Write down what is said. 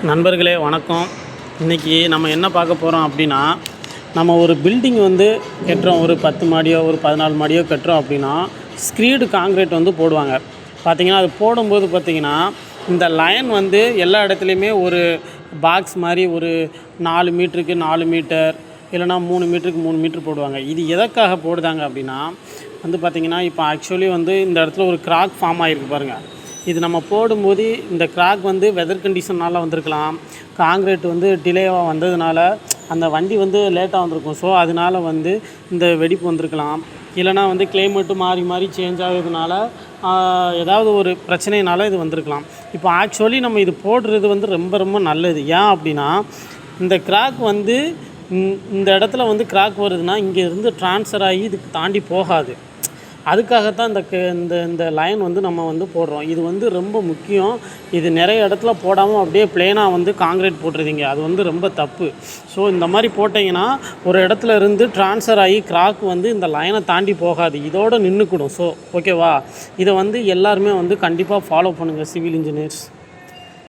நண்பர்களே வணக்கம். இன்றைக்கி நம்ம என்ன பார்க்க போகிறோம் அப்படின்னா, நம்ம ஒரு பில்டிங் வந்து கட்டுறோம். ஒரு 10 மாடியோ ஒரு 14 மாடியோ கட்டுறோம் அப்படின்னா, ஸ்க்ரீடு காங்க்ரீட் வந்து போடுவாங்க. பார்த்திங்கன்னா அது போடும்போது பார்த்திங்கன்னா, இந்த லைன் வந்து எல்லா இடத்துலையுமே ஒரு பாக்ஸ் மாதிரி ஒரு 4 மீட்டருக்கு 4 மீட்டர் இல்லைனா 3 மீட்டருக்கு 3 மீட்டர் போடுவாங்க. இது எதற்காக போடுதாங்க அப்படின்னா வந்து பார்த்திங்கன்னா, இப்போ ஆக்சுவலி வந்து இந்த இடத்துல ஒரு கிராக் ஃபார்ம் ஆகிருக்கு பாருங்கள். இது நம்ம போடும்போது இந்த கிராக் வந்து வெதர் கண்டிஷனால் வந்திருக்கலாம். காங்க்ரீட் வந்து டிலேவாக வந்ததுனால அந்த வண்டி வந்து லேட்டாக வந்திருக்கும். ஸோ அதனால் வந்து இந்த வெடிப்பு வந்திருக்கலாம். இல்லைனா வந்து கிளைமேட்டு மாறி மாறி சேஞ்ச் ஆகுறதுனால ஏதாவது ஒரு பிரச்சனையினால் இது வந்திருக்கலாம். இப்போ ஆக்சுவலி நம்ம இது போடுறது வந்து ரொம்ப ரொம்ப நல்லது. ஏன் அப்படின்னா, இந்த கிராக் வந்து இந்த இடத்துல வந்து கிராக் வருதுன்னா இங்கேருந்து ட்ரான்ஸ்ஃபர் ஆகி இதுக்கு தாண்டி போகாது. அதுக்காகத்தான் இந்த இந்த லைன் வந்து நம்ம வந்து போடுறோம். இது வந்து ரொம்ப முக்கியம். இது நிறைய இடத்துல போடாமல் அப்படியே ப்ளெயினாக வந்து காங்க்ரீட் போட்டுருதீங்க. அது வந்து ரொம்ப தப்பு. ஸோ இந்த மாதிரி போட்டிங்கன்னா ஒரு இடத்துல இருந்து ட்ரான்ஸ்ஃபர் ஆகி கிராக் வந்து இந்த லைனை தாண்டி போகாது. இதோடு நின்றுக்கிடும். ஸோ ஓகேவா, இதை வந்து எல்லாருமே வந்து கண்டிப்பாக ஃபாலோ பண்ணுங்கள் சிவில் இன்ஜினியர்ஸ்.